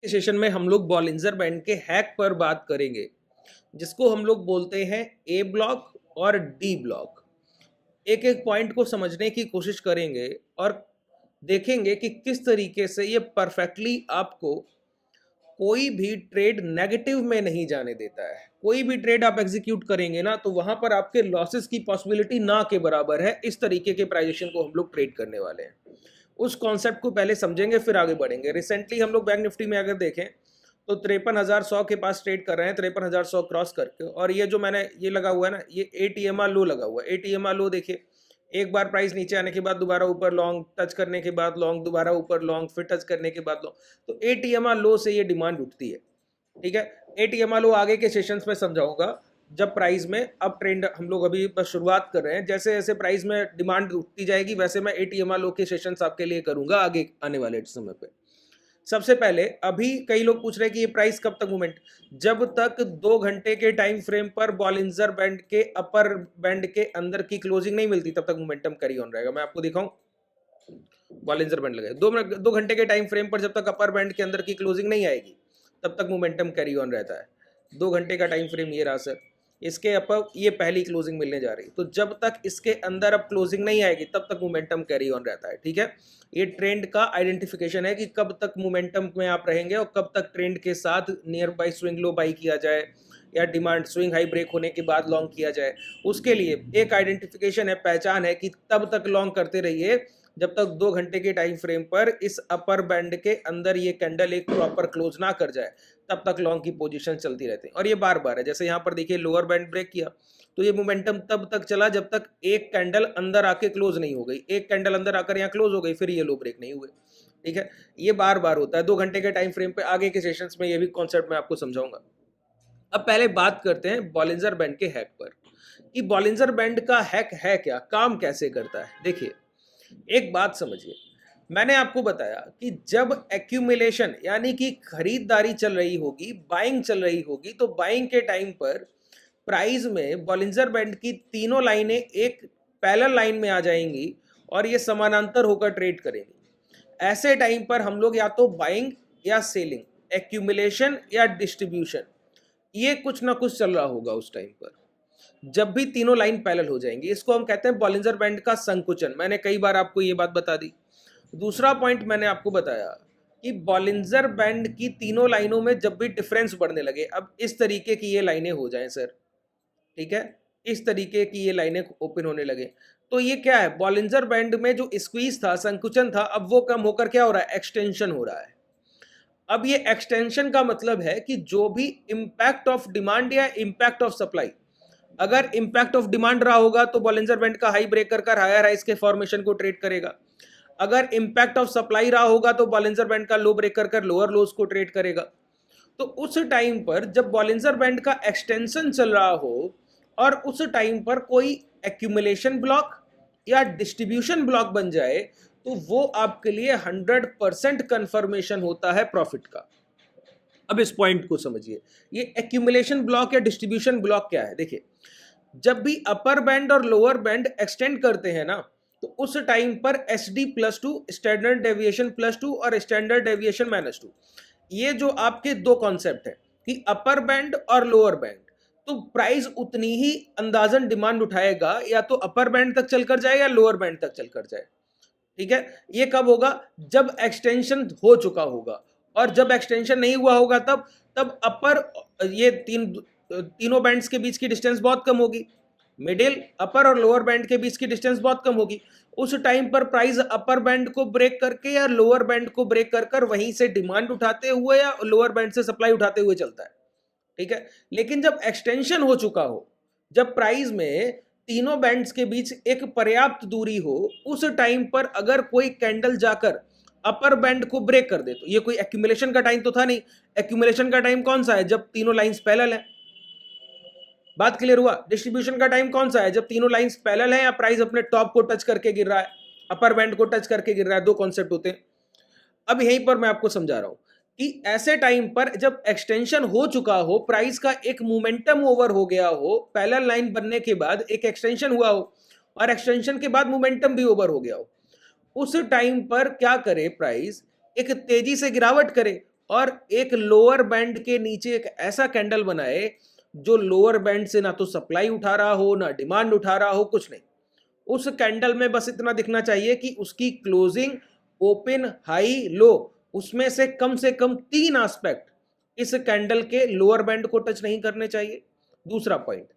इस सेशन में हम लोग बॉलिंजर बैंड के हैक पर बात करेंगे, जिसको हम लोग बोलते हैं ए ब्लॉक और डी ब्लॉक। एक एक पॉइंट को समझने की कोशिश करेंगे और देखेंगे कि किस तरीके से ये परफेक्टली आपको कोई भी ट्रेड नेगेटिव में नहीं जाने देता है। कोई भी ट्रेड आप एग्जीक्यूट करेंगे ना, तो वहां पर आपके लॉसेस की पॉसिबिलिटी ना के बराबर है। इस तरीके के प्राइजेशन को हम लोग ट्रेड करने वाले हैं। उस कॉन्सेप्ट को पहले समझेंगे, फिर आगे बढ़ेंगे। रिसेंटली हम लोग बैंक निफ्टी में अगर देखें तो 53,100 के पास ट्रेड कर रहे हैं, 53,100 क्रॉस करके। और ये जो मैंने ये लगा हुआ है ना, ये एटीएमआर लो लगा हुआ है। एटीएमआर लो देखिए, एक बार प्राइस नीचे आने के बाद दोबारा ऊपर लॉन्ग, टच करने के बाद लॉन्ग, दोबारा ऊपर लॉन्ग, फिर टच करने के बाद लॉन्ग। तो एटीएमआर लो से ये डिमांड उठती है। ठीक है, एटीएमआर लो आगे के सेशंस में समझाऊंगा, जब प्राइस में अब ट्रेंड हम लोग अभी बस शुरुआत कर रहे हैं। जैसे जैसे प्राइस में डिमांड उठती जाएगी वैसे मैं एटीएमआर लो के सेशंस आपके लिए करूंगा आगे आने वाले समय पे। सबसे पहले अभी कई लोग पूछ रहे हैं कि ये प्राइस कब तक मूवमेंट, जब तक 2 घंटे के टाइम फ्रेम पर बॉलिंजर बैंड के अपर बैंड के अंदर की क्लोजिंग नहीं मिलती तब तक मोमेंटम कैरी ऑन रहेगा। मैं आपको दिखाऊं, बॉलिंजर बैंड लगे 2 घंटे के टाइम फ्रेम पर जब तक अपर बैंड के अंदर की क्लोजिंग नहीं आएगी तब तक मोमेंटम कैरी ऑन रहता है। 2 घंटे का टाइम फ्रेम ये रहा सर, इसके अपर ये पहली क्लोजिंग मिलने जा रही, तो जब तक इसके अंदर अब क्लोजिंग नहीं आएगी तब तक मोमेंटम कैरी ऑन रहता है। ठीक है, ये ट्रेंड का आइडेंटिफिकेशन है कि कब तक मोमेंटम में आप रहेंगे और कब तक ट्रेंड के साथ near by swing low by किया जाए या डिमांड स्विंग हाई ब्रेक होने के बाद लॉन्ग किया जाए। उसके लिए एक आइडेंटिफिकेशन है, पहचान है कि तब तक लॉन्ग करते रहिए जब तक 2 घंटे के टाइम फ्रेम पर इस अपर बैंड के अंदर ये कैंडल एक प्रॉपर क्लोज ना कर जाए तब तक लॉन्ग की पोजीशन चलती रहती है। और ये बार बार है, जैसे यहाँ पर देखिए लोअर बैंड ब्रेक किया तो ये मोमेंटम तब तक चला जब तक एक कैंडल अंदर आके क्लोज नहीं हो गई। एक कैंडल अंदर आकर यहाँ क्लोज हो गई, फिर ये लो ब्रेक नहीं हुए। ठीक है, ये बार बार होता है 2 घंटे के टाइम फ्रेम पे। आगे के सेशंस में ये भी कॉन्सेप्ट मैं आपको समझाऊंगा। अब पहले बात करते हैं बॉलिंजर बैंड के हैक पर कि बॉलिंजर बैंड का हैक है क्या, काम कैसे करता है। देखिए, एक बात समझिए, मैंने आपको बताया कि जब एक्यूमुलेशन यानी कि खरीदारी चल रही होगी, बाइंग चल रही होगी, तो बाइंग के टाइम पर प्राइस में बॉलिंजर बैंड की तीनों लाइनें एक पैरेलल लाइन में आ जाएंगी और ये समानांतर होकर ट्रेड करेंगी। ऐसे टाइम पर हम लोग या तो बाइंग या सेलिंग, एक्यूमुलेशन या डिस्ट्रीब्यूशन, ये कुछ ना कुछ चल रहा होगा उस टाइम पर। जब भी तीनों लाइन पैरेलल हो जाएंगी, इसको हम कहते हैं बॉलिंजर बैंड का संकुचन। मैंने कई बार आपको ये बात बता दी। दूसरा पॉइंट मैंने आपको बताया कि बॉलिंजर बैंड की तीनों लाइनों में जब भी डिफरेंस बढ़ने लगे, अब इस तरीके की ये लाइनें हो जाएं सर, ठीक है, इस तरीके की ये लाइनें ओपन होने लगे, तो ये क्या है, बॉलिंजर बैंड में जो स्क्वीज था, संकुचन था, अब वो कम होकर क्या हो रहा है, एक्सटेंशन हो रहा है। अब ये एक्सटेंशन का मतलब है कि जो भी इंपैक्ट ऑफ डिमांड या इंपैक्ट ऑफ सप्लाई, अगर इंपैक्ट ऑफ डिमांड रहा होगा तो बॉलिंजर बैंड का हाई ब्रेक कर हायर हाइस के फॉर्मेशन को ट्रेड करेगा। अगर इंपैक्ट ऑफ सप्लाई रहा होगा तो बॉलिंजर बैंड का लो ब्रेक कर लोअर लोज को ट्रेड करेगा। तो उस टाइम पर जब बॉलिंजर बैंड का एक्सटेंशन चल रहा हो और उस टाइम पर कोई एक्यूमुलेशन ब्लॉक या डिस्ट्रीब्यूशन ब्लॉक बन जाए, तो वो आपके लिए 100% कंफर्मेशन होता है प्रॉफिट का। अब इस पॉइंट को समझिए, ये एक्यूमुलेशन ब्लॉक या डिस्ट्रीब्यूशन ब्लॉक क्या है। देखिए, जब भी अपर बैंड और लोअर बैंड एक्सटेंड करते हैं ना, तो उस टाइम पर SD+2, स्टैंडर्ड डेविएशन +2 और स्टैंडर्ड डेविएशन -2, ये जो आपके दो कॉन्सेप्ट है कि अपर बैंड और लोअर बैंड, तो प्राइस उतनी ही अंदाजन डिमांड उठाएगा, या तो अपर बैंड तक चलकर जाए या लोअर बैंड तक चलकर जाए। ठीक है, ये कब होगा, जब एक्सटेंशन हो चुका होगा। और जब एक्सटेंशन नहीं हुआ होगा तब तब अपर, ये तीनों बैंड्स के बीच की डिस्टेंस बहुत कम होगी, मिडिल, अपर और लोअर बैंड के बीच की डिस्टेंस बहुत कम होगी। उस टाइम पर प्राइस अपर बैंड को ब्रेक करके या लोअर बैंड को ब्रेक कर वहीं से डिमांड उठाते हुए या लोअर बैंड से सप्लाई उठाते हुए चलता है। ठीक है, लेकिन जब एक्सटेंशन हो चुका हो, जब प्राइस में तीनों बैंड्स के बीच एक पर्याप्त दूरी हो, उस टाइम पर अगर कोई कैंडल जाकर अपर बैंड को ब्रेक कर दे, तो ये कोई एक्यूमुलेशन का टाइम तो था नहीं। एक्यूमुलेशन का टाइम कौन सा है, जब तीनों लाइंस पैरेलल है। बात क्लियर हुआ। डिस्ट्रीब्यूशन का टाइम कौन सा है, जब तीनों लाइंस पैरेलल है या प्राइस अपने टॉप को टच करके गिर रहा है, अपर बैंड को टच करके गिर रहा है। दो कॉन्सेप्ट होते हैं। अब यहीं पर मैं आपको समझा रहा हूं कि ऐसे टाइम पर जब एक्सटेंशन हो चुका हो, प्राइस का एक मोमेंटम ओवर हो गया हो, पैरेलल लाइन बनने के बाद एक एक्सटेंशन हुआ हो और एक्सटेंशन के बाद मोमेंटम भी ओवर हो गया हो, उस टाइम पर क्या करे प्राइस, एक तेजी से गिरावट करे और एक लोअर बैंड के नीचे एक ऐसा कैंडल बनाए जो लोअर बैंड से ना तो सप्लाई उठा रहा हो ना डिमांड उठा रहा हो, कुछ नहीं। उस कैंडल में बस इतना दिखना चाहिए कि उसकी क्लोजिंग, ओपन, हाई, लो, उसमें से कम 3 एस्पेक्ट इस कैंडल के लोअर बैंड को टच नहीं करने चाहिए। दूसरा पॉइंट,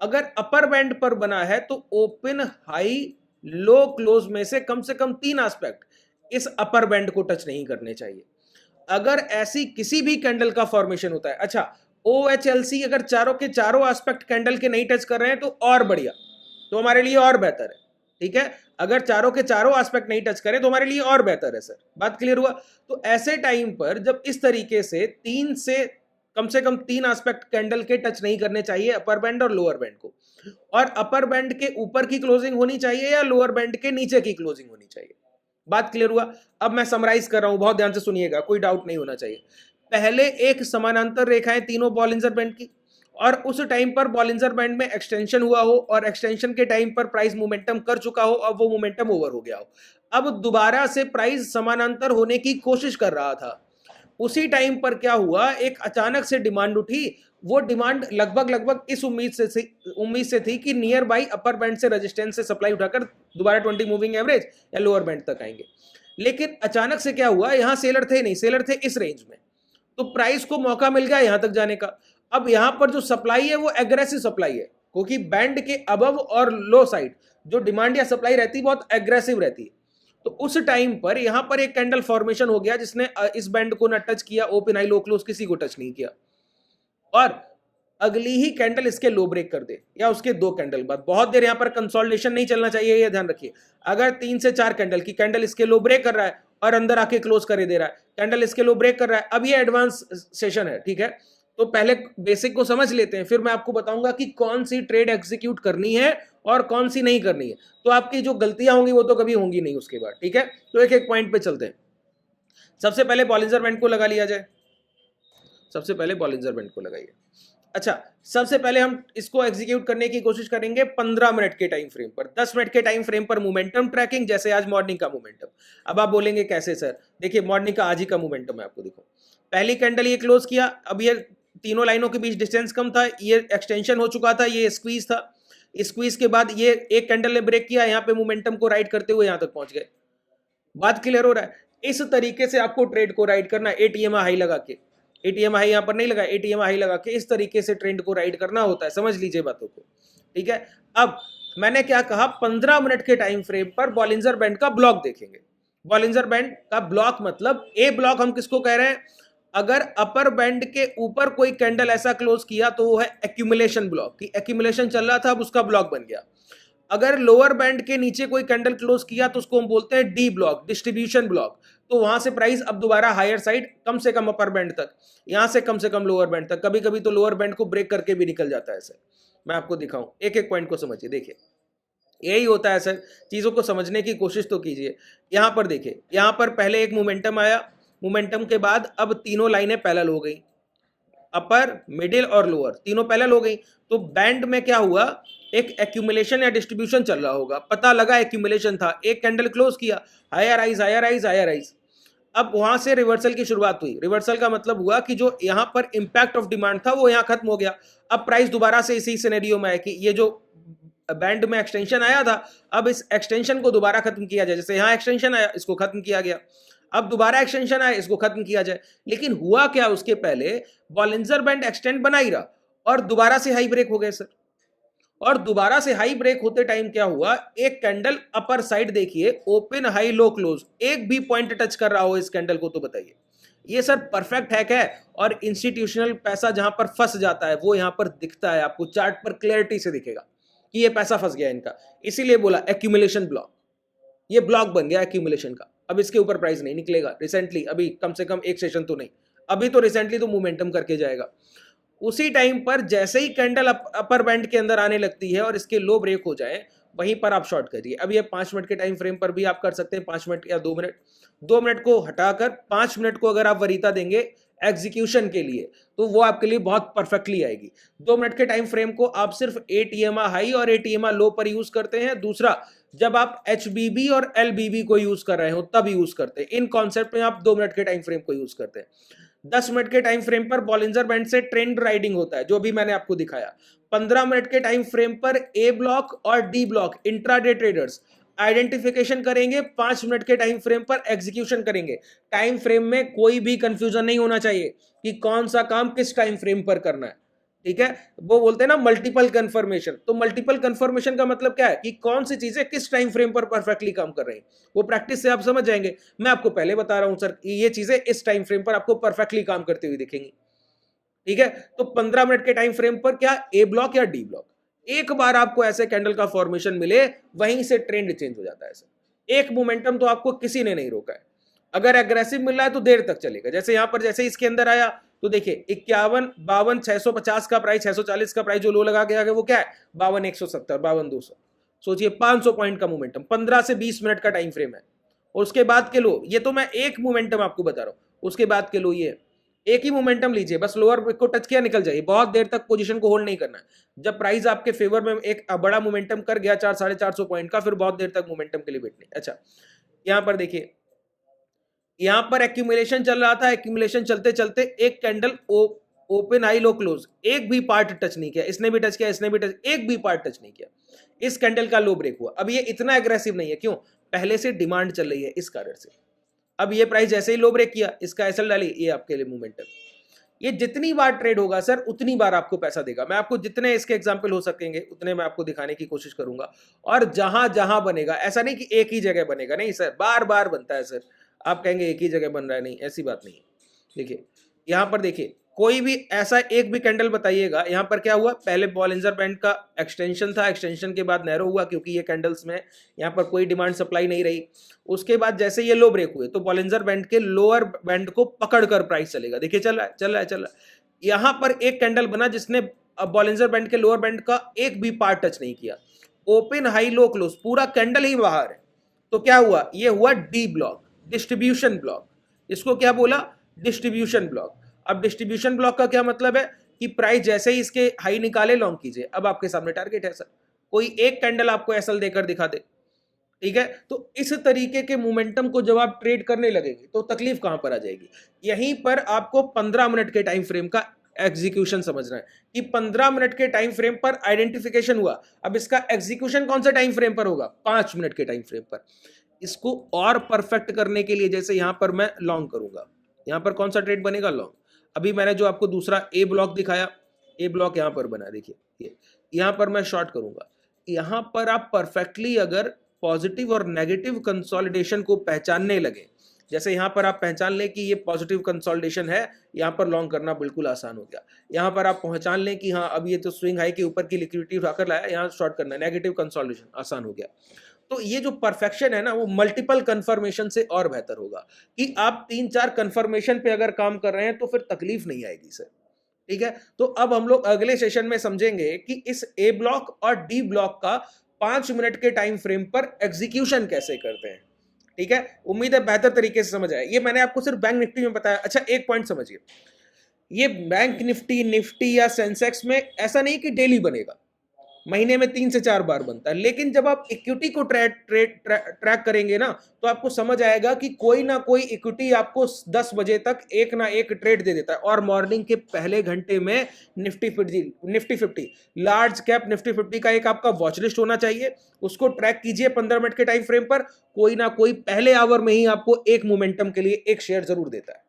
अगर अपर बैंड पर बना है तो ओपन, हाई, लो, क्लोज में से कम 3 एस्पेक्ट इस अपर बैंड को टच नहीं करने चाहिए। अगर ऐसी किसी भी कैंडल का फॉर्मेशन होता है, अच्छा OHLC अगर चारों के चारों एस्पेक्ट कैंडल के नहीं टच कर रहे हैं तो और बढ़िया, तो हमारे लिए और बेहतर है, ठीक है। अगर चारों के चारों एस्पेक्ट नहीं टच करें तो हमारे लिए और बेहतर है सर, बात क्लियर हुआ। तो ऐसे टाइम पर जब इस तरीके से कम से कम 3 एस्पेक्ट कैंडल के टच नहीं करने चाहिए अपर बैंड और लोअर बैंड को, और अपर बैंड के ऊपर की क्लोजिंग होनी चाहिए या लोअर बैंड के नीचे की क्लोजिंग होनी चाहिए। बात क्लियर हुआ। अब मैं समराइज कर रहा हूं, बहुत ध्यान से सुनिएगा, कोई डाउट नहीं होना चाहिए। पहले एक समानांतर रेखाएं तीनों बॉलिंजर बैंड की, और उस टाइम पर बॉलिंजर बैंड में एक्सटेंशन हुआ हो और एक्सटेंशन के टाइम पर प्राइस मोमेंटम कर चुका हो, अब वो मोमेंटम ओवर हो गया हो, अब दोबारा से प्राइस समानांतर होने की कोशिश कर रहा था। उसी टाइम पर क्या हुआ, एक अचानक से डिमांड उठी। वो डिमांड लगभग इस उम्मीद से थी कि नियर बाई अपर बैंड से रेजिस्टेंस से सप्लाई उठाकर दोबारा 20 मूविंग एवरेज या लोअर बैंड तक आएंगे। लेकिन अचानक से क्या हुआ, यहां सेलर थे नहीं, सेलर थे इस रेंज में, तो प्राइस को मौका मिल गया यहां तक जाने का। अब यहां पर जो सप्लाई है वो एग्रेसिव सप्लाई है, क्योंकि बैंड के अबव और लो साइड जो डिमांड या सप्लाई रहती है बहुत एग्रेसिव रहती है। तो उस टाइम पर यहां पर एक कैंडल फॉर्मेशन हो गया जिसने इस बैंड को ना टच किया, ओपन, हाई, लो, क्लोज किसी को टच नहीं किया, और अगली ही कैंडल इसके लो ब्रेक कर दे या उसके 2 कैंडल बाद। बहुत देर यहां पर कंसोलिडेशन नहीं चलना चाहिए, ये ध्यान रखिए। अगर 3 से 4 कैंडल की कैंडल इसके लो ब्रेक कर रहा है और अंदर आके क्लोज करे दे रहा है, कैंडल इसके लो ब्रेक कर रहा है, अब ये एडवांस सेशन है, ठीक है। तो पहले बेसिक को समझ लेते हैं, फिर मैं आपको बताऊंगा कि कौन सी ट्रेड एग्जीक्यूट करनी है और कौन सी नहीं करनी है। तो आपकी जो गलतियां होंगी वो तो कभी होंगी नहीं उसके बाद, ठीक है। तो एक एक पॉइंट पे चलते हैं। सबसे पहले बॉलिंजर बैंड को लगा लिया जाए, सबसे पहले बॉलिंजर बैंड को लगाइए। अच्छा, सबसे पहले हम इसको एग्जीक्यूट करने की कोशिश करेंगे 15 मिनट के टाइम फ्रेम पर, 10 मिनट के टाइम फ्रेम पर मोमेंटम ट्रैकिंग, जैसे आज मॉर्निंग का मोमेंटम। अब आप बोलेंगे कैसे सर, देखिए मॉर्निंग का आज ही का मोमेंटम है, आपको देखो पहली कैंडल ये क्लोज किया, अब ये तीनों लाइनों के बीच डिस्टेंस कम था, ये एक्सटेंशन हो चुका था, ये स्क्वीज था, स्क्वीज के बाद ये एक कैंडल ने ब्रेक किया, यहाँ पे मोमेंटम को राइड करते हुए यहाँ तक पहुंच गए। बात क्लियर हो रहा है। इस तरीके से आपको ट्रेड को राइड करना है, एटीएम हाई लगा के, एटीएम हाई यहां पर नहीं लगा, एटीएम हाई लगा के इस तरीके से ट्रेंड को राइड करना होता है, समझ लीजिए बातों को, ठीक है। अब मैंने क्या कहा, 15 मिनट के टाइम फ्रेम पर बॉलिंजर बैंड का ब्लॉक देखेंगे। बॉलिंजर बैंड का ब्लॉक मतलब ए ब्लॉक हम किसको कह रहे हैं, अगर अपर बैंड के ऊपर कोई कैंडल ऐसा क्लोज किया तो वो है एक्यूमुलेशन ब्लॉक, की एक्यूमुलेशन चल रहा था अब उसका ब्लॉक बन गया। अगर लोअर बैंड के नीचे कोई कैंडल क्लोज किया तो उसको हम बोलते हैं डी ब्लॉक, डिस्ट्रीब्यूशन ब्लॉक। तो वहां से प्राइस अब दोबारा हायर साइड, कम से कम अपर बैंड तक, यहां से कम लोअर बैंड तक, कभी कभी तो लोअर बैंड को ब्रेक करके भी निकल जाता है सर। मैं आपको दिखाऊं, एक एक पॉइंट को समझिए, देखिए यही होता है सर, चीजों को समझने की कोशिश तो कीजिए। यहां पर देखिए, यहां पर पहले एक मोमेंटम आया, मोमेंटम के बाद अब तीनों लाइनें पैरेलल हो गई, अपर, मिडिल और लोअर तीनों पैरेलल हो गई। तो बैंड में क्या हुआ, एक एक्यूमुलेशन या डिस्ट्रीब्यूशन चल रहा होगा, पता लगा एक्यूमुलेशन था, एक कैंडल क्लोज किया, higher rise higher rise higher rise, अब वहां से रिवर्सल की शुरुआत हुई। रिवर्सल का मतलब हुआ कि जो यहां पर इंपैक्ट ऑफ डिमांड था वो यहां खत्म हो गया। अब प्राइस दोबारा से इसी सिनेरियो में है कि ये जो बैंड में एक्सटेंशन आया था, अब इस एक्सटेंशन को दोबारा खत्म किया जाए, जैसे यहां एक्सटेंशन आया इसको खत्म किया गया, अब दोबारा एक्सटेंशन आया इसको खत्म किया जाए। लेकिन हुआ क्या, उसके पहले बॉलिंजर बैंड एक्सटेंड बना ही रहा और दोबारा से हाई ब्रेक हो गए सर। और दोबारा से हाई ब्रेक होते टाइम क्या हुआ, एक कैंडल अपर साइड देखिए, ओपन, हाई, लो, क्लोज, एक भी पॉइंट टच कर रहा हो इस कैंडल को तो बताइए। ये सर परफेक्ट हैक है, और इंस्टीट्यूशनल पैसा जहां पर फंस जाता है वो यहां पर दिखता है, आपको चार्ट पर क्लैरिटी से दिखेगा कि ये पैसा फंस गया इनका। इसीलिए बोला एक्यूमुलेशन ब्लॉक, ये ब्लॉक बन गया एक्यूमुलेशन का। अब इसके ऊपर प्राइस नहीं निकलेगा रिसेंटली, अभी कम से कम एक सेशन तो नहीं, अभी तो रिसेंटली तो मोमेंटम करके जाएगा। उसी टाइम पर जैसे ही कैंडल अपर बैंड के अंदर आने लगती है और इसके लो ब्रेक हो जाए, वहीं पर आप शॉर्ट करिए। अब ये 5 मिनट के टाइम फ्रेम पर भी आप कर सकते हैं, 5 मिनट या 2 मिनट, 2 मिनट को हटाकर 5 मिनट को अगर आप वरीयता देंगे एग्जीक्यूशन के लिए तो वो आपके लिए बहुत परफेक्टली आएगी। 2 मिनट के टाइम फ्रेम को आप सिर्फ एटीएमआ हाई और एटीएमआ लो पर यूज करते हैं। दूसरा, जब आप एचबीबी और एलबीबी को यूज कर रहे हो तब यूज करते हैं। इन कॉन्सेप्ट में आप 2 मिनट के टाइम फ्रेम को यूज करते हैं। 10 मिनट के टाइम फ्रेम पर बॉलिंजर बैंड से ट्रेंड राइडिंग होता है, जो भी मैंने आपको दिखाया। 15 मिनट के टाइम फ्रेम पर ए ब्लॉक और D block intraday traders identification करेंगे, 5 मिनट के टाइम फ्रेम पर एग्जीक्यूशन करेंगे। टाइम फ्रेम में कोई भी कंफ्यूजन नहीं होना चाहिए कि कौन सा काम किस टाइम फ्रेम पर करना है, ठीक है। वो बोलते हैं ना मल्टीपल कंफर्मेशन, तो मल्टीपल कंफर्मेशन का मतलब क्या है कि कौन सी चीजें किस टाइम फ्रेम पर परफेक्टली काम कर रही हैं, वो प्रैक्टिस से आप समझ जाएंगे। मैं आपको पहले बता रहा हूं सर, ये चीजें इस टाइम फ्रेम पर आपको परफेक्टली काम करती हुई दिखेंगी, ठीक है। तो 15 मिनट के टाइम फ्रेम पर क्या ए ब्लॉक या डी ब्लॉक, एक बार आपको ऐसे कैंडल का फॉर्मेशन मिले वहीं से ट्रेंड चेंज हो जाता है सर। एक मोमेंटम तो आपको किसी ने नहीं रोका है। अगर एग्रेसिव मिल रहा है तो देर तक चलेगा। जैसे यहां पर जैसे इसके अंदर आया तो देखिए 51, 52, 650 का प्राइस, 640 का प्राइस जो लो लगा के आगे वो क्या है 52, 170, 52, 200। सोचिए 500 पॉइंट का मोमेंटम, 15 से 20 मिनट का टाइम फ्रेम है। और उसके बाद के लो, ये तो मैं एक मोमेंटम आपको बता रहा हूं, उसके बाद के लो ये एक ही मोमेंटम लीजिए, बस लोअर को टच किया निकल जाइए, बहुत देर तक पोजीशन को होल्ड नहीं करना है। जब प्राइस आपके फेवर में एक बड़ा मोमेंटम कर गया 400-450 पॉइंट का, फिर बहुत देर तक मोमेंटम के लिए वेट नहीं। अच्छा यहां पर देखिए, यहां पर एक्यूमुलेशन चल रहा था, एक्यूमुलेशन चलते चलते एक candle open high low close, एक भी पार्ट टच नहीं किया, इसने भी टच किया, इसने भी टच, एक भी पार्ट टच नहीं किया। इस कैंडल का लो ब्रेक हुआ। अब ये इतना एग्रेसिव नहीं है, क्यों, पहले से डिमांड चल रही है इस कारण से। अब ये प्राइस जैसे ही लो ब्रेक किया, इसका एसएल डाली, ये आपके लिए मोमेंटम। ये जितनी बार ट्रेड होगा सर उतनी बार आपको पैसा देगा। मैं आपको जितने इसके एग्जांपल हो सकेंगे उतने मैं आपको दिखाने की कोशिश करूंगा। और जहां जहां बनेगा, ऐसा नहीं कि एक ही जगह बनेगा, नहीं सर, बार बार बनता है सर। आप कहेंगे एक ही जगह बन रहा है, नहीं, ऐसी बात नहीं है। देखिए यहां पर देखिए, कोई भी ऐसा एक भी कैंडल बताइएगा। यहां पर क्या हुआ, पहले बॉलिंजर बैंड का एक्सटेंशन था, एक्सटेंशन के बाद नैरो हुआ, क्योंकि ये कैंडल्स में यहां पर कोई डिमांड सप्लाई नहीं रही। उसके बाद जैसे ये लो ब्रेक हुए तो बॉलिंजर बैंड के लोअर बैंड को पकड़कर प्राइस चलेगा। देखिए चल रहा है, चल रहा है, चल रहा है। यहां पर एक कैंडल बना जिसने बॉलिंजर बैंड के लोअर बैंड का एक भी पार्ट टच नहीं किया, ओपन हाई लो क्लोज, पूरा कैंडल ही बाहर है। तो क्या हुआ, ये हुआ डी ब्लॉक, डिस्ट्रीब्यूशन ब्लॉक। इसको क्या बोला, डिस्ट्रीब्यूशन ब्लॉक। अब डिस्ट्रीब्यूशन ब्लॉक का क्या मतलब है कि प्राइस जैसे ही इसके हाई निकाले लॉन्ग कीजिए। अब आपके सामने टारगेट है सर, कोई एक कैंडल आपको एसएल देकर दिखा दे, ठीक है। तो इस तरीके के मोमेंटम को जब आप ट्रेड करने लगेंगे तो तकलीफ कहां पर आ जाएगी, यहीं पर आपको 15 मिनट के टाइम फ्रेम का एग्जीक्यूशन समझना है कि 15 मिनट के टाइम फ्रेम पर आइडेंटिफिकेशन हुआ। अब इसका एग्जीक्यूशन कौन सा टाइम फ्रेम पर होगा, 5 मिनट के टाइम फ्रेम पर। इसको और परफेक्ट करने के लिए जैसे यहां पर मैं लॉन्ग करूंगा, यहां पर कौन सा ट्रेड बनेगा, लॉन्ग। अभी मैंने जो आपको दूसरा ए ब्लॉक दिखाया, ए ब्लॉक यहां पर बना, देखिए ये यहां पर मैं शॉर्ट करूंगा। यहां पर आप परफेक्टली अगर पॉजिटिव और नेगेटिव कंसोलिडेशन को पहचानने लगे, जैसे यहां पर आप पहचान लें कि ये पॉजिटिव कंसोलिडेशन है, यहां पर लॉन्ग करना बिल्कुल आसान हो गया। यहां पर आप पहचान लें कि हाँ अब ये तो स्विंग हाई के ऊपर की लिक्विडिटी उठाकर लाया, यहां शॉर्ट करना, नेगेटिव कंसोलिडेशन आसान हो गया। तो ये जो परफेक्शन है ना, वो मल्टीपल कंफर्मेशन से और बेहतर होगा कि आप 3-4 कंफर्मेशन पे अगर काम कर रहे हैं तो फिर तकलीफ नहीं आएगी सर, ठीक है। तो अब हम लोग अगले सेशन में समझेंगे कि इस ए ब्लॉक और डी ब्लॉक का 5 मिनट के टाइम फ्रेम पर एग्जीक्यूशन कैसे करते हैं, ठीक है। उम्मीद है बेहतर तरीके से समझ आए। ये मैंने आपको सिर्फ बैंक निफ्टी में बताया। अच्छा एक पॉइंट समझिए, ये बैंक निफ्टी या सेंसेक्स में ऐसा नहीं कि डेली बनेगा, महीने में 3 से 4 बार बनता है। लेकिन जब आप इक्विटी को ट्रैक करेंगे ना, तो आपको समझ आएगा कि कोई ना कोई इक्विटी आपको 10 बजे तक एक ना एक ट्रेड दे देता है। और मॉर्निंग के पहले घंटे में निफ्टी 50 लार्ज कैप निफ्टी 50 का एक आपका वॉच लिस्ट होना चाहिए, उसको ट्रैक कीजिए 15 मिनट के टाइम फ्रेम पर। कोई ना कोई पहले आवर में ही आपको एक मोमेंटम के लिए एक शेयर जरूर देता है,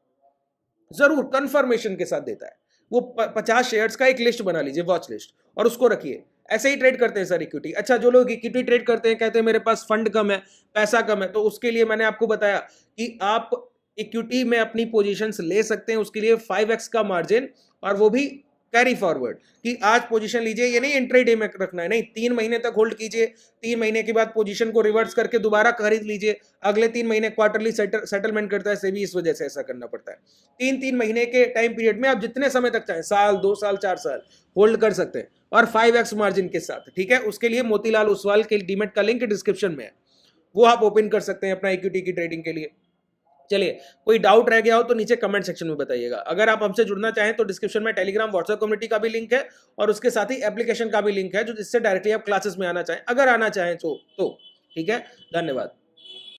जरूर कंफर्मेशन के साथ देता है। वो 50 शेयर्स का एक लिस्ट बना लीजिए, वॉच लिस्ट, और उसको रखिए। ऐसे ही ट्रेड करते हैं सर इक्विटी। अच्छा जो लोग इक्विटी ट्रेड करते हैं, कहते हैं मेरे पास फंड कम है, पैसा कम है, तो उसके लिए मैंने आपको बताया कि आप इक्विटी में अपनी पोजीशंस ले सकते हैं। उसके लिए 5x का मार्जिन, और वो भी कैरी फॉरवर्ड, कि आज पोजीशन लीजिए, ये नहीं इंट्राडे में रखना है, नहीं, 3 महीने तक होल्ड कीजिए, 3 महीने के बाद पोजीशन को रिवर्स करके दोबारा खरीद लीजिए, अगले 3 महीने क्वार्टरली सेटलमेंट करता है सेबी, इस वजह से ऐसा करना पड़ता है। 3-3 महीने के टाइम पीरियड में आप जितने समय तक चाहें, साल, 2 साल, 4 साल होल्ड कर सकते हैं, और 5x मार्जिन के साथ, ठीक है। उसके लिए मोतीलाल ओसवाल के डीमेट का लिंक डिस्क्रिप्शन में है, वो आप ओपन कर सकते हैं अपना इक्विटी की ट्रेडिंग के लिए। चलिए, कोई डाउट रह गया हो तो नीचे कमेंट सेक्शन में बताइएगा। अगर आप हमसे जुड़ना चाहें तो डिस्क्रिप्शन में टेलीग्राम व्हाट्सएप कम्युनिटी का भी लिंक है, और उसके साथ ही एप्लीकेशन का भी लिंक है, जो जिससे डायरेक्टली आप क्लासेस में आना चाहें, अगर आना चाहें तो ठीक है। धन्यवाद।